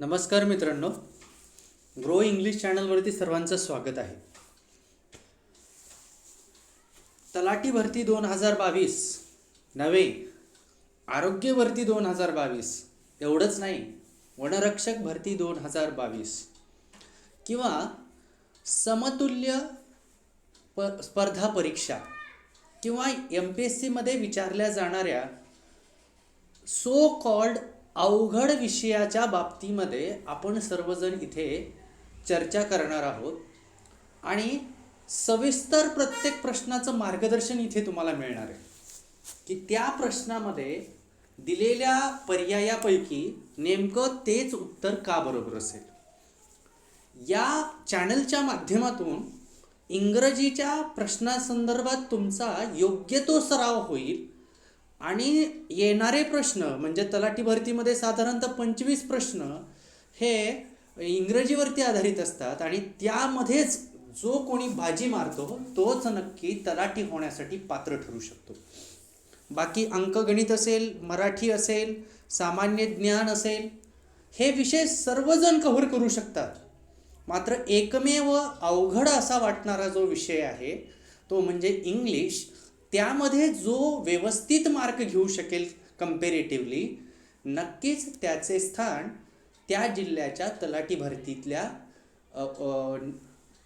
नमस्कार मित्रांनो, grow English चॅनलवरती सर्वांचं स्वागत आहे. तलाठी भरती 2022 नव्हे, आरोग्य भरती 2022 एवढंच नाही, वनरक्षक भरती 2022 किंवा समतुल्य स्पर्धा परीक्षा किंवा MPSCमध्ये विचारल्या जाणाऱ्या सो कॉल्ड अवघड विषयाच्या बाबतीमध्ये आपण सर्वजण इथे चर्चा करणार आहोत आणि सविस्तर प्रत्येक प्रश्नाचं मार्गदर्शन इथे तुम्हाला मिळणार आहे की त्या प्रश्नामध्ये दिलेल्या पर्यायापैकी नेमकं तेच उत्तर का बरोबर असेल. या चॅनलच्या माध्यमातून इंग्रजीच्या प्रश्नासंदर्भात तुमचा योग्य तो सराव होईल आणि येणारे प्रश्न म्हणजे तलाठी भरतीमध्ये साधारणतः 25 प्रश्न हे इंग्रजीवरती आधारित असतात आणि त्यामध्येच जो कोणी बाजी मारतो तोच नक्की तलाठी होण्यासाठी पात्र ठरू शकतो. बाकी अंकगणित असेल, मराठी असेल, सामान्य ज्ञान असेल, हे विषय सर्वजण कव्हर करू शकतात. मात्र एकमेव अवघड असा वाटणारा जो विषय आहे तो म्हणजे इंग्लिश. त्यामध्ये जो व्यवस्थित मार्क घेऊ शकेल कम्पॅरेटिव्हली, नक्कीच त्याचे स्थान त्या जिल्ह्याच्या तलाठी भरतीतल्या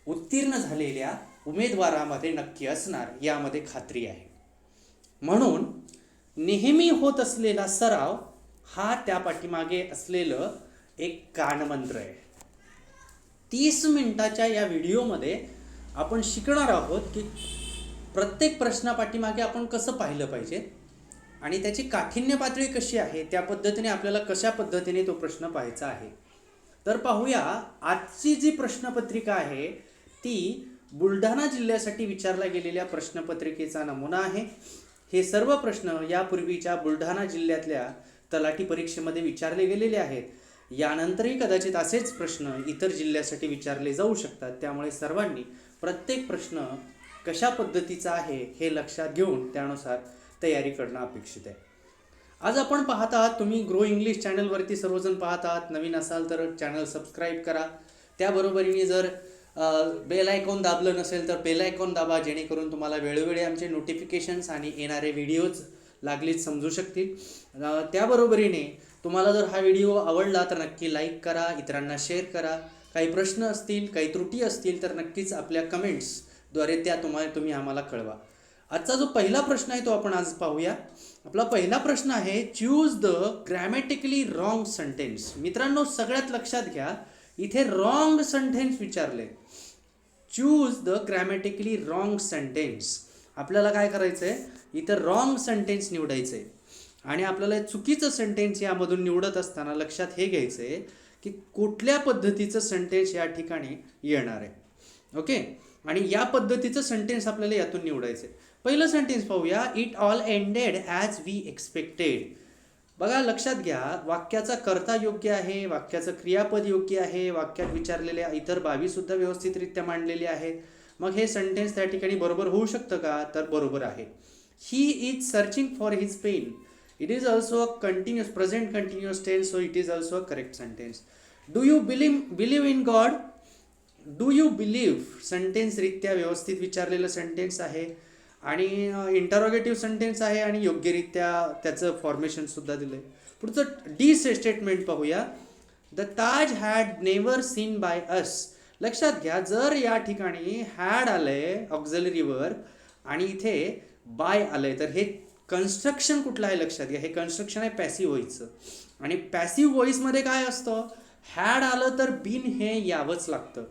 उत्तीर्ण झालेल्या उमेदवारामध्ये नक्की असणार, यामध्ये खात्री आहे. म्हणून नेहमी होत असलेला सराव हा त्या पाठीमागे असलेलं एक कानमंत्र आहे. 30 मिनिटाच्या या व्हिडिओमध्ये आपण शिकणार आहोत की प्रत्येक प्रश्नापाठीमागे आपण कसं पाहिलं पाहिजे आणि त्याची काठिण्य पातळी कशी आहे, त्या पद्धतीने आपल्याला कशा पद्धतीने तो प्रश्न पाहायचा आहे. तर पाहूया, आजची जी प्रश्नपत्रिका आहे ती बुलढाणा जिल्ह्यासाठी विचारल्या गेलेल्या प्रश्नपत्रिकेचा नमुना आहे. हे सर्व प्रश्न यापूर्वीच्या बुलढाणा जिल्ह्यातल्या तलाठी परीक्षेमध्ये विचारले गेलेले आहेत. यानंतरही कदाचित असेच प्रश्न इतर जिल्ह्यासाठी विचारले जाऊ शकतात. त्यामुळे सर्वांनी प्रत्येक प्रश्न कशा पद्धतीचा आहे हे लक्षात घेऊन त्यानुसार तयारी करणं अपेक्षित आहे. आज आपण पाहत आहात, तुम्ही ग्रो इंग्लिश चॅनलवरती सर्वजण पाहत आहात. नवीन असाल तर चॅनल सबस्क्राईब करा. त्याबरोबरीने जर बेल आयकॉन दाबलं नसेल तर बेल आयकॉन दाबा, जेणेकरून तुम्हाला वेळोवेळी आमचे नोटिफिकेशन्स आणि येणारे व्हिडिओज लागलीच समजू शकतील. त्याबरोबरीने तुम्हाला जर हा व्हिडिओ आवडला तर नक्की लाईक करा, इतरांना शेअर करा. काही प्रश्न असतील, काही त्रुटी असतील तर नक्कीच आपल्या कमेंट्सद्वारे त्या तुम्ही आम्हाला कळवा. आजचा जो पहिला प्रश्न आहे तो आपण आज पाहूया. आपला पहिला प्रश्न आहे, choose the grammatically wrong sentence. मित्रांनो, सगळ्यात लक्षात घ्या, इथे रॉंग सेंटेन्स विचारले. Choose the grammatically wrong sentence. आपल्याला काय करायचं आहे, इथं रॉंग सेंटेन्स निवडायचं आहे आणि आपल्याला चुकीचं सेंटेन्स यामधून निवडत असताना लक्षात हे घ्यायचं आहे की कुठल्या पद्धतीचं सेंटेन्स या ठिकाणी येणार आहे. ओके, आणि या पद्धतीचं सेंटेन्स आपल्याला यातून निवडायचं आहे. पहिलं सेंटेन्स पाहूया, it all ended as we expected. बघा, लक्षात घ्या, वाक्याचा कर्ता योग्य आहे, वाक्याचं क्रियापद योग्य आहे, वाक्यात विचारलेल्या इतर बाबीसुद्धा व्यवस्थितरित्या मांडलेल्या आहेत. मग हे सेंटेन्स त्या ठिकाणी बरोबर होऊ शकतं का? तर बरोबर आहे. He is searching for his pen. It is also a continuous present continuous tense, so it is also a correct sentence. Do you believe in God. Do you believe सेंटेन्सरित्या व्यवस्थित विचारलेलं सेंटेन्स आहे आणि इंटरोगेटिव्ह सेंटेन्स आहे आणि योग्यरित्या त्याचं फॉर्मेशनसुद्धा दिलं आहे. पुढचं डी स्टेटमेंट पाहूया, the Taj had never seen by us. लक्षात घ्या, जर या ठिकाणी हॅड आलंय ऑक्झिलरीवर आणि इथे बाय आलंय तर हे कन्स्ट्रक्शन कुठलं आहे लक्षात घ्या. हे कन्स्ट्रक्शन आहे पॅसिव्ह व्हॉइसचं आणि पॅसिव्ह व्हॉइसमध्ये काय असतं, हॅड आलं तर बीन हे यावंच लागतं.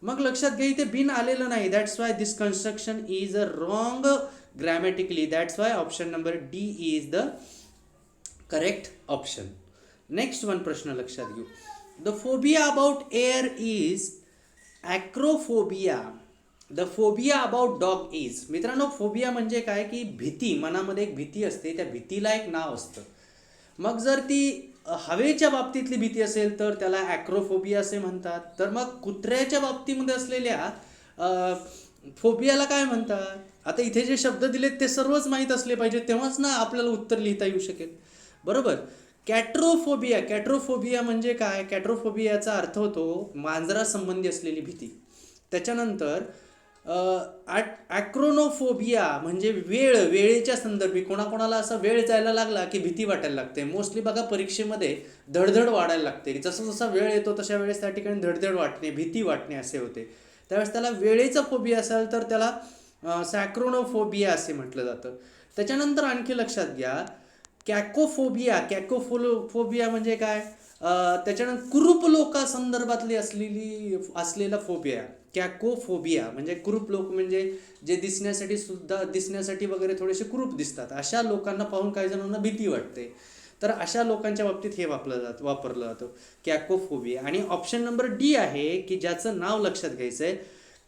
मग लक्षात घ्या, इथे बीन आलेलं नाही. That's why this construction is a wrong grammatically. That's why option number D is the correct option. Next one प्रश्न लक्षात घेऊ. The phobia about air is acrophobia. The phobia about dog is. मित्रांनो, phobia म्हणजे काय की भीती, मनामध्ये एक भीती असते, त्या भीतीला एक नाव असतं. मग जर ती हवेच्या बाबतीतली भीती असेल तर त्याला ॲक्रोफोबिया असे म्हणतात. तर मग कुत्र्याच्या बाबतीमध्ये असलेल्या फोबियाला काय म्हणतात? आता इथे जे शब्द दिलेत ते सर्वच माहीत असले पाहिजे, तेव्हाच ना आपल्याला उत्तर लिहिता येऊ शकेल. बरोबर. कॅट्रोफोबिया म्हणजे काय? कॅट्रोफोबियाचा अर्थ होतो मांजरासंबंधी असलेली भीती. त्याच्यानंतर ॲक्रोनोफोबिया म्हणजे वेळेच्या संदर्भी कोणाकोणाला असा वेळ जायला लागला की भीती वाटायला लागते. मोस्टली बघा परीक्षेमध्ये धडधड वाढायला लागते. जसं जसा वेळ येतो तशा वेळेस त्या ठिकाणी धडधड वाटणे, भीती वाटणे असे होते. त्यावेळेस त्याला वेळेचा फोबिया असेल तर त्याला सॅक्रोनोफोबिया असे म्हटलं जातं. त्याच्यानंतर आणखी लक्षात घ्या, कॅकोफोबिया म्हणजे काय? त्याच्यानंतर कुरूप लोकांसंदर्भातली असलेला फोबिया. कॅकोफोबिया म्हणजे कुरूप लोक म्हणजे जे दिसण्यासाठी वगैरे थोडेसे कुरूप दिसतात, अशा लोकांना पाहून काही जणांना भीती वाटते. तर अशा लोकांच्या बाबतीत हे वापरलं जातं कॅकोफोबिया. आणि ऑप्शन नंबर डी आहे की ज्याचं नाव लक्षात घ्यायचं आहे,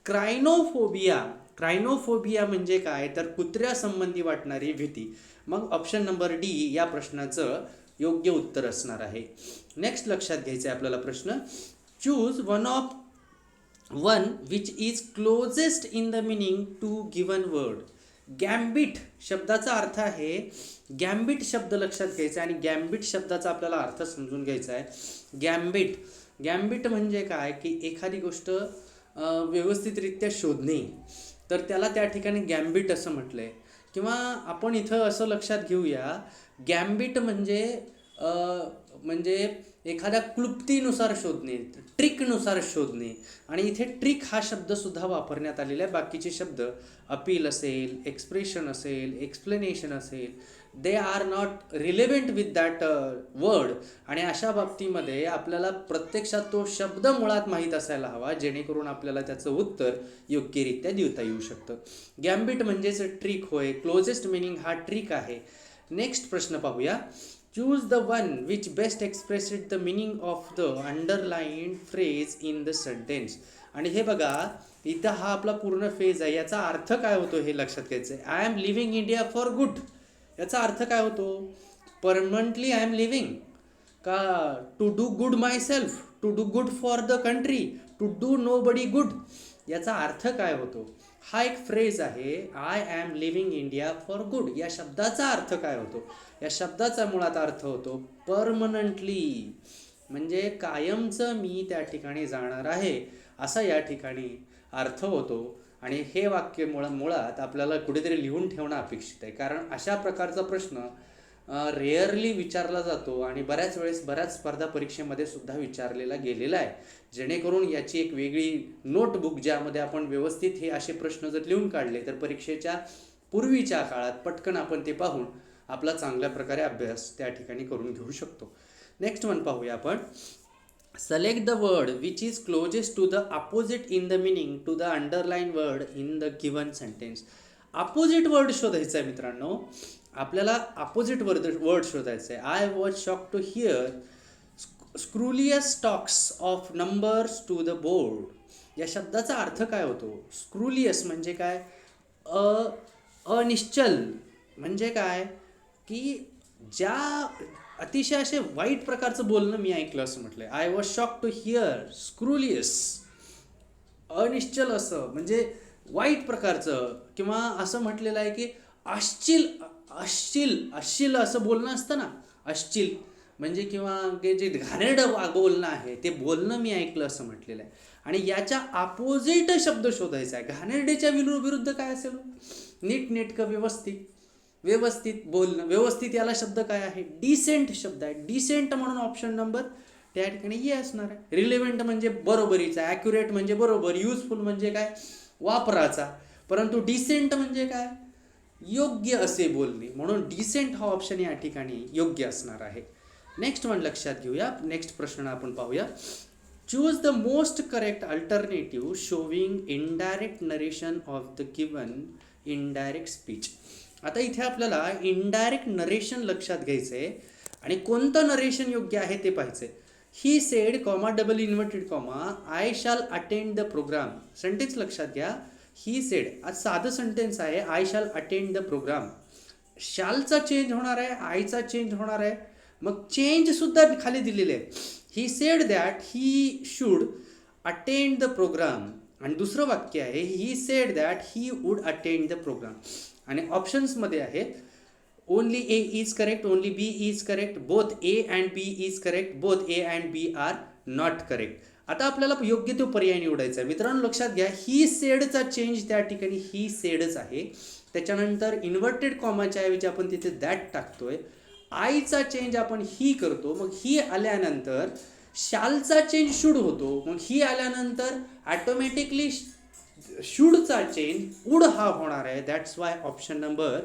क्रायनोफोबिया म्हणजे काय? तर कुत्र्यासंबंधी वाटणारी भीती. मग ऑप्शन नंबर डी या प्रश्नाचं योग्य उत्तर असणार आहे. नेक्स्ट लक्षात घ्यायचं आहे आपल्याला प्रश्न, choose one which is closest in the meaning to given word. Gambit शब्दाचा अर्थ आहे, गॅम्बिट शब्द लक्षात घ्यायचा आहे आणि गॅम्बिट शब्दाचा आपल्याला अर्थ समजून घ्यायचा आहे. गॅम्बिट म्हणजे काय की एखादी गोष्ट व्यवस्थितरित्या शोधणे, तर त्याला त्या ठिकाणी गॅम्बिट असं म्हटलं आहे. किंवा आपण इथं असं लक्षात घेऊया, गॅम्बिट म्हणजे एखाद्या क्लुप्तीनुसार शोधणे, ट्रिकनुसार शोधणे. आणि इथे ट्रिक हा शब्दसुद्धा वापरण्यात आलेला आहे. बाकीचे शब्द अपील असेल, एक्सप्रेशन असेल, एक्सप्लेनेशन असेल, they are not relevant with that word. आणि अशा बाबतीमध्ये आपल्याला प्रत्यक्षात तो शब्द मुळात माहीत असायला हवा, जेणेकरून आपल्याला त्याचं उत्तर योग्यरित्या देता येऊ शकतं. गॅम्बिट म्हणजेच ट्रिक होय. क्लोजेस्ट मिनिंग हा ट्रिक आहे. नेक्स्ट प्रश्न पाहूया, choose the one which best expressed the meaning of the underlined phrase in the sentence. आणि हे बघा, इथं हा आपला पूर्ण फेज आहे. याचा अर्थ काय होतो हे लक्षात घ्यायचं आहे. I am living India for good, याचा अर्थ काय होतो? परमनंटली आय एम लिव्हिंग, का to do good myself, to do good for the country, to do nobody good. याचा अर्थ काय होतो? हा एक फ्रेज आहे, I am living India for good. या शब्दाचा अर्थ काय होतो? या शब्दाचा मुळात अर्थ होतो परमनंटली, म्हणजे कायमचं मी त्या ठिकाणी जाणार आहे, असा या ठिकाणी अर्थ होतो. आणि हे वाक्य मुळात आपल्याला कुठेतरी लिहून ठेवणं अपेक्षित आहे, कारण अशा प्रकारचा प्रश्न रेअरली विचारला जातो आणि बऱ्याच स्पर्धा परीक्षेमध्ये सुद्धा विचारलेला गेलेला आहे. जेणेकरून याची एक वेगळी नोटबुक, ज्यामध्ये आपण व्यवस्थित हे असे प्रश्न जर लिहून काढले तर परीक्षेच्या पूर्वीच्या काळात पटकन आपण ते पाहून आपला चांगल्या प्रकारे अभ्यास त्या ठिकाणी करून घेऊ शकतो. नेक्स्ट वन पाहूया आपण, select the word which is closest to the opposite in the meaning to the underlined word in the given sentence. Opposite word शोधायचं आहे मित्रांनो, आपल्याला अपोजिट वर्ड शोधायचं आहे. I was shock to hear scurrilous talks of numbers to the board. या शब्दाचा अर्थ काय होतो? स्क्रूलियस म्हणजे काय? अनिश्चल म्हणजे काय की ज्या अतिशय असे वाईट प्रकारचं बोलणं मी ऐकलं असं म्हटलंय. I was shock to hear scurrilous, अनिश्चल असं म्हणजे वाईट प्रकारचं. किंवा असं म्हटलेलं आहे की अश्लील असं बोलणं असतं ना, अश्लील म्हणजे किंवा जे घाणेरडं बोलणं आहे ते बोलणं मी ऐकलं असं म्हटलेलं आहे. आणि याच्या अपोजिट शब्द शोधायचा आहे. घाणेरडेच्या विरुद्ध काय असेल? नीटनेटकं, व्यवस्थित बोलणं. व्यवस्थित याला शब्द काय आहे? डिसेंट शब्द आहे. डिसेंट म्हणून ऑप्शन नंबर त्या ठिकाणी ये असणार आहे. रिलेव्हंट म्हणजे बरोबरीचा, ॲक्युरेट म्हणजे बरोबर, युजफुल म्हणजे काय? वापराचा. परंतु डिसेंट म्हणजे काय? योग्य असे बोलणे. म्हणून डिसेंट हा ऑप्शन या ठिकाणी योग्य असणार आहे. नेक्स्ट वन लक्षात घेऊया. नेक्स्ट प्रश्न आपण पाहूया, choose the most correct alternative showing indirect narration of the given indirect speech. आता इथे आपल्याला इनडायरेक्ट नरेशन लक्षात घ्यायचं आहे आणि कोणतं नरेशन योग्य आहे ते पाहायचं आहे. He said comma double inverted comma I shall attend the programme. Sentence लक्षात घ्या, ही सेड आज साधं सेंटेन्स आहे, I shall attend the programme. शॅलचा चेंज होणार आहे, आयचा चेंज होणार आहे. मग चेंज सुद्धा खाली दिलेले आहे. He said that he should attend the programme. आणि दुसरं वाक्य आहे, he said that he would attend the programme. आणि ऑप्शन्समध्ये आहेत only A is correct, only B is correct, both A and B is correct, both A and B are not correct. आता आपल्याला योग्य तो पर्याय निवडायचा आहे. मित्रांनो लक्षात घ्या, ही सेडचा चेंज त्या ठिकाणी ही सेडच आहे. त्याच्यानंतर इन्व्हर्टेड कॉमाच्या ऐवजी आपण तिथे दॅट टाकतोय. आयचा चेंज आपण ही करतो, मग ही आल्यानंतर शालचा चेंज शुड होतो, मग ही आल्यानंतर ॲटोमॅटिकली शुडचा चेंज वुड हा होणार आहे. That's why option number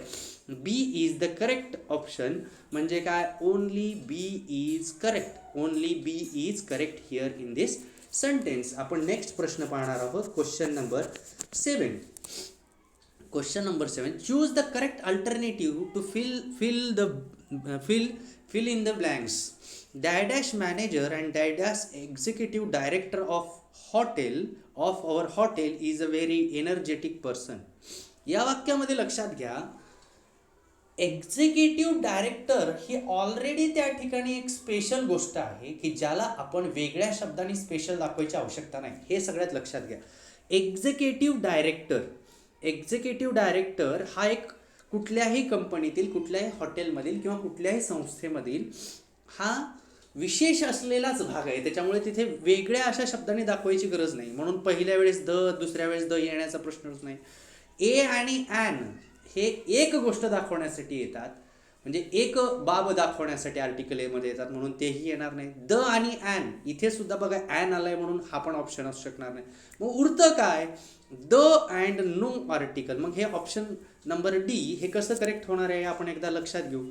B is the correct option. म्हणजे काय, only B is correct, only B is correct here in this sentence. आपण नेक्स्ट प्रश्न पाहणार आहोत, question number 7. Question number 7, choose the correct alternative to fill in the blanks. Dash manager and dash executive director of our hotel is a very energetic person. या वाक्यामध्ये लक्षात घ्या, executive director ही already त्या ठिकाणी एक स्पेशल गोष्ट आहे की ज्याला आपण वेगळ्या शब्दांनी स्पेशल दाखवायची आवश्यकता नाही. हे सगळ्यात लक्षात घ्या. एक्झिक्युटिव्ह डायरेक्टर हा एक कुठल्याही कंपनीतील, कुठल्याही हॉटेलमधील किंवा कुठल्याही संस्थेमधील हा विशेष असलेलाच भाग आहे. त्याच्यामुळे तिथे वेगळ्या अशा शब्दांनी दाखवायची गरज नाही. म्हणून पहिल्या वेळेस द, दुसऱ्या वेळेस द येण्याचा प्रश्नच नाही. ए आणि ॲन हे एक गोष्ट दाखवण्यासाठी येतात, म्हणजे एक बाब दाखवण्यासाठी आर्टिकल एमध्ये येतात, म्हणून तेही येणार नाही. द आणि ॲन, इथे सुद्धा बघा ॲन आलाय म्हणून हा पण ऑप्शन असू शकणार नाही. मग उरतं काय, द अँड नो आर्टिकल. मग हे ऑप्शन नंबर डी हे कसं करेक्ट होणार आहे आपण एकदा लक्षात घेऊ.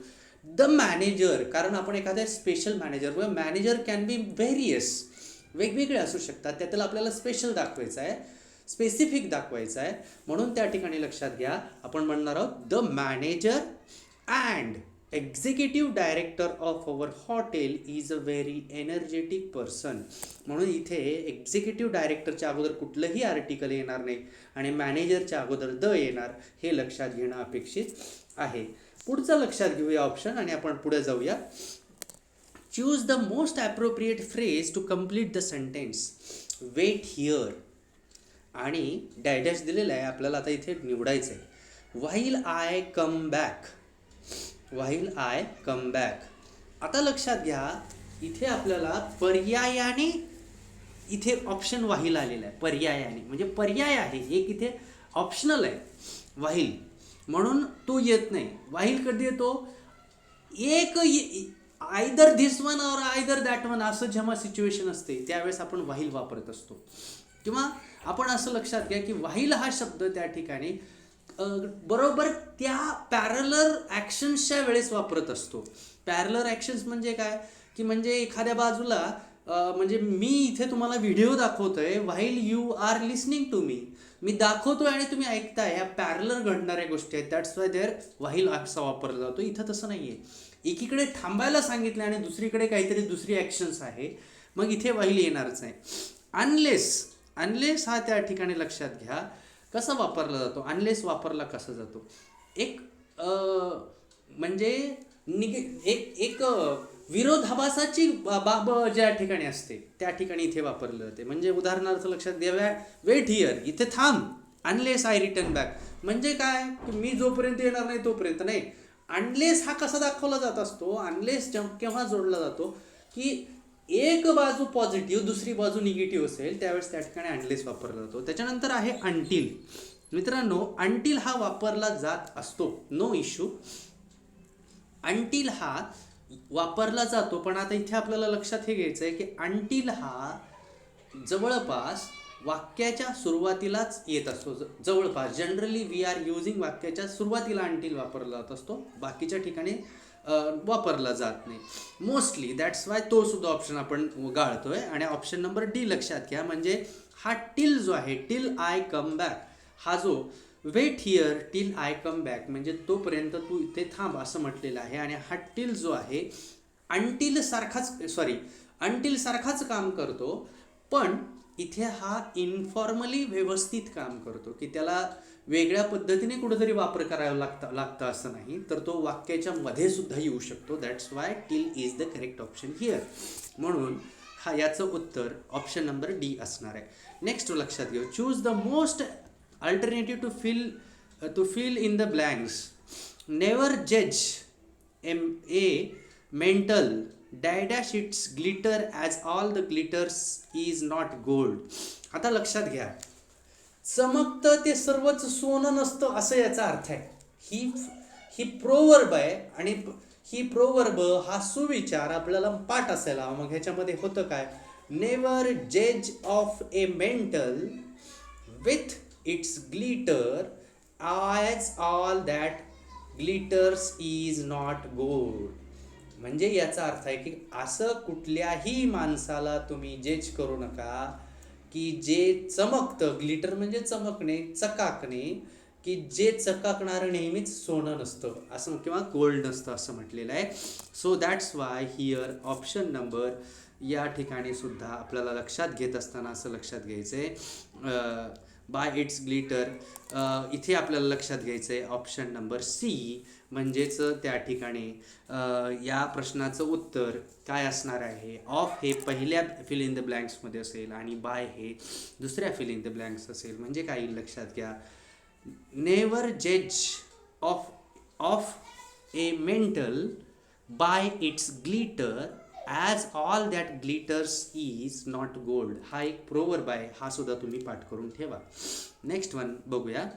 द मॅनेजर, कारण आपण एखाद्या special manager, manager can be various, वेगवेगळे असू शकतात, त्यातलं आपल्याला स्पेशल दाखवायचं आहे, स्पेसिफिक दाखवायचं आहे. म्हणून त्या ठिकाणी लक्षात घ्या, आपण म्हणणार आहोत the manager and executive director of our hotel is a very energetic person. म्हणून इथे एक्झिक्युटिव्ह डायरेक्टरच्या अगोदर कुठलंही आर्टिकल येणार नाही आणि मॅनेजरच्या अगोदर द येणार, हे लक्षात घेणं अपेक्षित आहे. पुढचं लक्षात घेऊया ऑप्शन आणि आपण पुढे जाऊया. Choose the most appropriate phrase to complete the sentence. Wait here आणि डॅश दिलेलं आहे, आपल्याला आता इथे निवडायचं आहे. While I come back, while I come back. आता लक्षात घ्या, इथे आपल्याला पर्यायाने इथे ऑप्शन व्हाईल आलेला आहे. पर्यायाने म्हणजे पर्याय आहे, एक इथे ऑप्शनल आहे व्हाईल, म्हणून तो येत नाही. व्हाईल कधी येतो, एक आयदर धिस वन और आयदर दॅट वन असं जेव्हा सिच्युएशन असते त्यावेळेस आपण व्हाईल वापरत असतो. किंवा आपण असं लक्षात घ्या की व्हाईल हा शब्द त्या ठिकाणी बरोबर त्या पॅरलर ॲक्शन्सच्या वेळेस वापरत असतो. पॅरलर ॲक्शन्स म्हणजे काय, की म्हणजे एखाद्या बाजूला म्हणजे मी इथे तुम्हाला व्हिडिओ दाखवतोय while you are listening to me, मी दाखवतोय आणि तुम्ही ऐकताय, या पॅरलर घडणाऱ्या गोष्टी आहेत. दॅट्स वाय देअर व्हाईल असा वापरला जातो. इथं तसं नाही आहे, एकीकडे थांबायला सांगितलं आणि दुसरीकडे काहीतरी दुसरी ॲक्शन्स आहे, मग इथे व्हाईल येणारच नाही. अनलेस हा त्या ठिकाणी लक्षात घ्या कसा वापरला जातो. अनलेस वापरला कसा जातो, एक म्हणजे एक विरोधाभासाची बाब ज्या ठिकाणी असते त्या ठिकाणी इथे वापरलं जाते. म्हणजे उदाहरणार्थ लक्षात घ्या, वेट हिअर, इथे थांब, अनलेस आय रिटर्न बॅक. म्हणजे काय, की मी जोपर्यंत येणार नाही तोपर्यंत नाही. अनलेस हा कसा दाखवला जात असतो, अनलेस केव्हा जोडला जातो, की एक बाजू पॉझिटिव्ह दुसरी बाजू निगेटिव्ह असेल त्यावेळेस त्या ठिकाणी अनलेस वापरला जातो. त्याच्यानंतर आहे अंटील. मित्रांनो, अंटील हा वापरला जात असतो, नो इश्यू. अंटील हा वापरला जातो, पण आता इथे आपल्याला लक्षात हे घ्यायचं आहे की अंटील हा जवळपास वाक्याच्या सुरुवातीलाच येत असतो. जवळपास जनरली वी आर युजिंग वाक्याच्या सुरुवातीला अंटील वापरला जात असतो, बाकीच्या ठिकाणी वापरला जात नाही मोस्टली. दॅट्स वाय तो सुद्धा ऑप्शन आपण गाळतोय. आणि ऑप्शन नंबर डी लक्षात घ्या, म्हणजे हा टिल जो आहे, टिल आय कम बॅक, हा जो wait here till I come back म्हणजे तोपर्यंत तू इथे थांब असं म्हटलेलं आहे. आणि हा टिल जो आहे अंटील सारखाच काम करतो, पण इथे हा इन्फॉर्मली व्यवस्थित काम करतो, की त्याला वेगळ्या पद्धतीने कुठेतरी वापर करावा लागतं असं नाही, तर तो वाक्याच्या मध्ये सुद्धा येऊ शकतो. That's why till is the correct option here. म्हणून हा याचं उत्तर ऑप्शन नंबर डी असणार आहे. नेक्स्ट लक्षात घेऊ, choose the most alternative to fill in the blanks. Never जज a mental dash it's glitter as all the glitters is not gold. आता लक्षात घ्या, चमकतं ते सर्वच सोनं नसतं असं याचा अर्थ आहे. ही ही प्रोवर्ब आहे आणि ही प्रोवर्ब हा सुविचार आपल्याला पाठ असायला. मग ह्याच्यामध्ये होतं काय, नेवर जज of A mental with its glitter as all that glitters is not gold. म्हणजे याचा अर्थ आहे की असं कुठल्याही माणसाला तुम्ही जज करू नका की जे चमकतं, ग्लिटर म्हणजे चमकणे, चकाकणे, की जे चकाकणारं नेहमीच सोनं नसतं असं किंवा गोल्ड नसतं असं म्हटलेलं आहे. So that's Y here option number या ठिकाणी सुद्धा आपल्याला लक्षात घेत असताना असं लक्षात घ्यायचं आहे, बाय इट्स ग्लिटर. इथे आपल्याला लक्षात घ्यायचं आहे ऑप्शन नंबर सी, म्हणजेच त्या ठिकाणी या प्रश्नाचं उत्तर काय असणार आहे. ऑफ हे पहिल्या फिल इन द ब्लँक्समध्ये असेल आणि बाय हे दुसऱ्या फिल इन द ब्लँक्स असेल. म्हणजे काय लक्षात घ्या, नेवर जज of A mental bye it's glitter as all that glitters is not gold. हा एक प्रोवर्ब आहे, हा सुद्धा तुम्ही पाठ करून ठेवा. नेक्स्ट वन बघूया.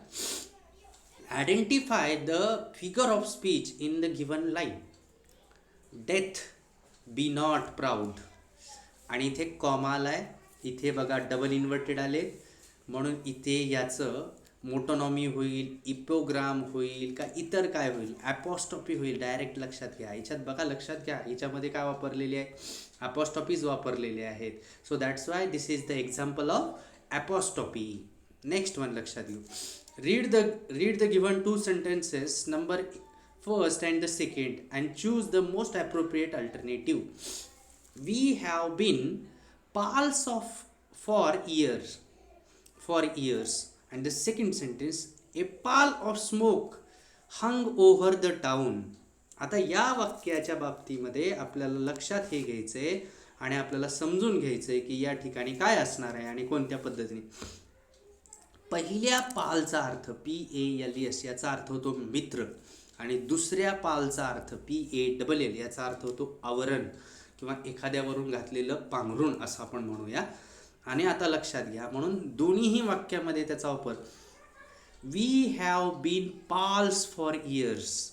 Identify the figure of speech in the given line. Death B not proud. आणि इथे कॉमा आलाय, इथे बघा डबल इन्व्हर्टेड आले, म्हणून इथे याचं मोटोनॉमी होईल, इपोग्राम होईल का इतर काय होईल, ॲपॉस्टॉपी होईल. डायरेक्ट लक्षात घ्या, याच्यात बघा लक्षात घ्या याच्यामध्ये काय वापरलेले आहे, ॲपॉस्टॉपीज वापरलेले आहेत. So that's why this is the example of apostrophe. Next one लक्षात घेऊ. Read the given two sentences number first and the second and choose the most appropriate alternative. We have been pals of for years. And the second sentence, a pall of smoke hung over the town. आता या वाक्याच्या बाबतीमध्ये आपल्याला लक्षात हे घ्यायचं आहे आणि आपल्याला समजून घ्यायचं आहे की या ठिकाणी काय असणार आहे आणि कोणत्या पद्धतीने. पहिल्या पालचा अर्थ PALS याचा अर्थ होतो मित्र, आणि दुसऱ्या पालचा अर्थ PALL याचा अर्थ होतो आवरण किंवा एखाद्यावरून घातलेलं पांघरून असं आपण म्हणूया. आणि आता लक्षात घ्या, म्हणून दोन्हीही वाक्यामध्ये त्याचा वापर. We have been pals for years,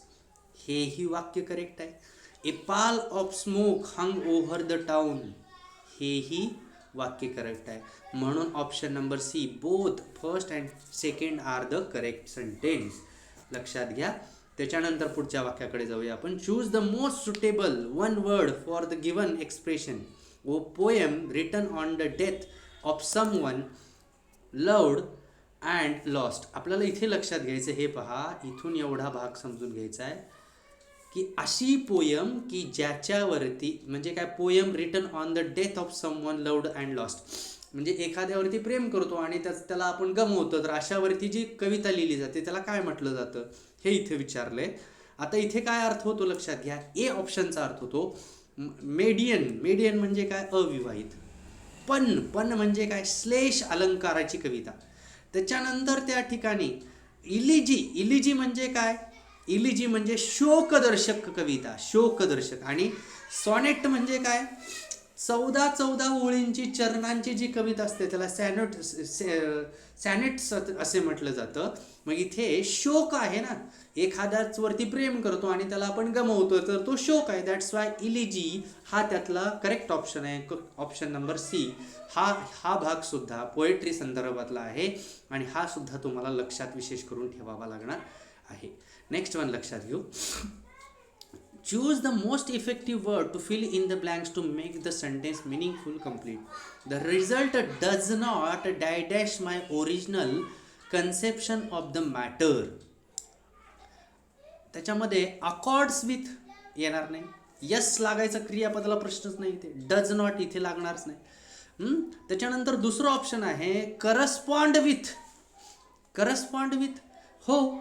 हेही वाक्य करेक्ट आहे. A pal of smoke hung over the town, हेही वाक्य करेक्ट आहे. म्हणून option number C, both first and second are the correct sentence. लक्षात घ्या. त्याच्यानंतर पुढच्या वाक्याकडे जाऊया आपण. Choose the most suitable one word for the given expression. O poem written on the death of someone loved and lost. आपल्याला इथे लक्षात घ्यायचं, हे पहा इथून एवढा भाग समजून घ्यायचा आहे की अशी पोयम की ज्याच्यावरती, म्हणजे काय, poem written on the death of someone loved and lost, म्हणजे एखाद्यावरती प्रेम करतो आणि त्याला आपण गमवतो, तर अशावरती जी कविता लिहिली जाते त्याला काय म्हटलं जातं हे इथे विचारलंय. आता इथे काय अर्थ होतो लक्षात घ्या. ए ऑप्शनचा अर्थ होतो मेडियन म्हणजे काय, अविवाहित. पण म्हणजे काय, श्लेष अलंकाराची कविता. त्याच्यानंतर त्या ठिकाणी इलिजी म्हणजे काय, इलिजी म्हणजे शोकदर्शक कविता, शोकदर्शक. आणि सॉनेट म्हणजे काय, 14 ओळींची चरणांची जी कविता असते त्याला सॅनेट्स असे म्हटलं जातं. मग इथे शोक आहे ना, एखाद्याच वरती प्रेम करतो आणि त्याला आपण गमवतो, तर तो शोक आहे. दॅट्स वाय इलिजी हा त्यातला करेक्ट ऑप्शन आहे. ऑप्शन नंबर सी हा भाग सुद्धा पोएट्री संदर्भातला आहे आणि हा सुद्धा तुम्हाला लक्षात विशेष करून ठेवावा लागणार आहे. नेक्स्ट वन लक्षात घेऊ. Choose the most effective word to fill in the blanks to make the sentence meaningful, complete. The result does not dash my original conception of the matter. त्याच्यामध्ये accords with येणार नाही, yes लागायचा क्रियापदाला प्रश्नच नाही, ते does not इथे लागणारच नाही. त्याच्यानंतर दुसरं ऑप्शन आहे करस्पॉन्ड विथ. हो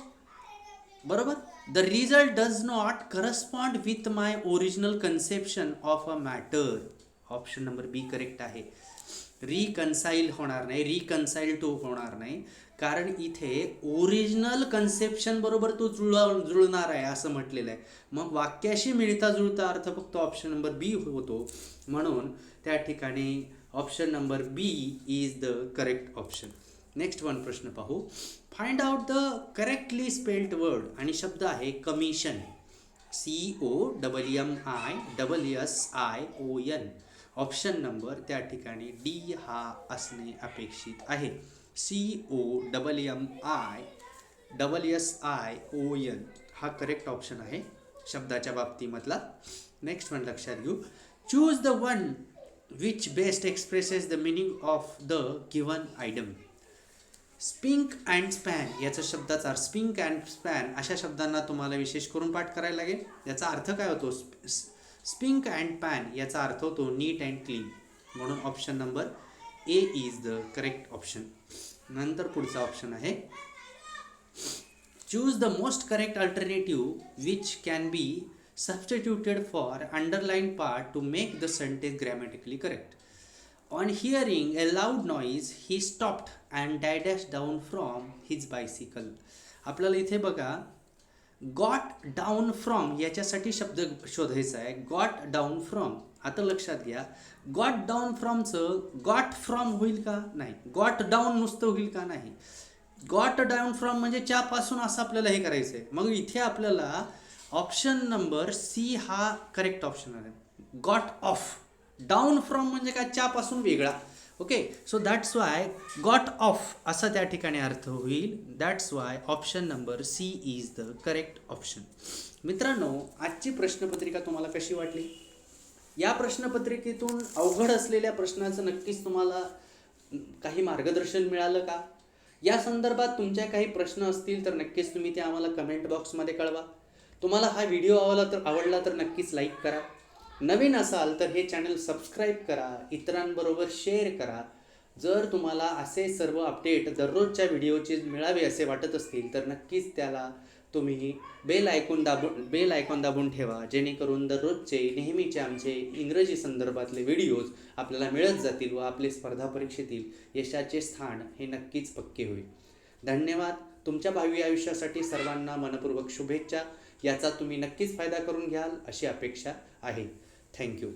बरोबर. The result does not correspond with my original conception of a matter. Option number B correct आहे. रिकन्साईल होणार नाही, रिकन्साईल टू होणार नाही, कारण इथे ओरिजिनल कन्सेप्शन बरोबर तो जुळणार आहे असं म्हटलेलं आहे. मग वाक्याशी मिळता जुळता अर्थ फक्त ऑप्शन नंबर बी होतो, म्हणून त्या ठिकाणी option number B is the correct option. Next one प्रश्न पाहू. Find out the correctly spelled word, आणि शब्द आहे कमिशन, COMMISSION. ऑप्शन नंबर त्या ठिकाणी डी हा असणे अपेक्षित आहे. COMMISSION हा करेक्ट ऑप्शन आहे शब्दाच्या बाबतीमधला. नेक्स्ट वन लक्षात घेऊ. Choose the one which best expresses the meaning of the given item. Spink and span याचा शब्दाचा अर्थ, स्पिंक अँड स्पॅन अशा शब्दांना तुम्हाला विशेष करून पाठ करायला लागेल. याचा अर्थ काय होतो? स्पिंक अँड पॅन याचा अर्थ होतो नीट अँड क्लीन, म्हणून option number A is the correct option. नंतर पुढचा ऑप्शन आहे choose the most correct alternative which can be substituted for underline part two make the sentence grammatically correct. On hearing a loud noise, he stopped and dashed down from his bicycle. आपल्याला इथे बघा got down from याच्यासाठी शब्द शोधायचा आहे. Got down from, आता लक्षात घ्या, गॉट डाऊन फ्रॉमचं गॉट फ्रॉम होईल का? नाही. गॉट डाऊन नुसतं होईल का? नाही. गॉट डाऊन फ्रॉम म्हणजे च्यापासून असं आपल्याला हे करायचं आहे. मग इथे आपल्याला ऑप्शन नंबर सी हा करेक्ट ऑप्शन आहे. गॉट ऑफ, डाऊन फ्रॉम म्हणजे काय? च्यापासून वेगळा. Okay, so that's why got off असा त्या ठिकाणी अर्थ होईल. That's why option number C is the correct option. मित्रांनो, आजची प्रश्नपत्रिका तुम्हाला कशी वाटली? या प्रश्नपत्रिकेतून अवघड असलेल्या प्रश्नाचं नक्कीच तुम्हाला काही मार्गदर्शन मिळालं का? या संदर्भात तुमच्या काही प्रश्न असतील तर नक्कीच तुम्ही ते आम्हाला कमेंट बॉक्समध्ये कळवा. तुम्हाला हा व्हिडिओ आवडला तर नक्कीच लाईक करा. नवीन असाल तर हे चॅनल सबस्क्राईब करा, इतरांबरोबर शेअर करा. जर तुम्हाला असे सर्व अपडेट दररोजच्या व्हिडिओचे मिळावे असे वाटत असतील तर नक्कीच त्याला तुम्ही बेल आयकॉन दाबून ठेवा, जेणेकरून दररोजचे नेहमीचे आमचे इंग्रजी संदर्भातले व्हिडिओज आपल्याला मिळत जातील व आपले स्पर्धा परीक्षेतील यशाचे स्थान हे नक्कीच पक्के होईल. धन्यवाद. तुमच्या भावी आयुष्यासाठी सर्वांना मनपूर्वक शुभेच्छा. याचा तुम्ही नक्कीच फायदा करून घ्याल अशी अपेक्षा आहे. थँक्यू.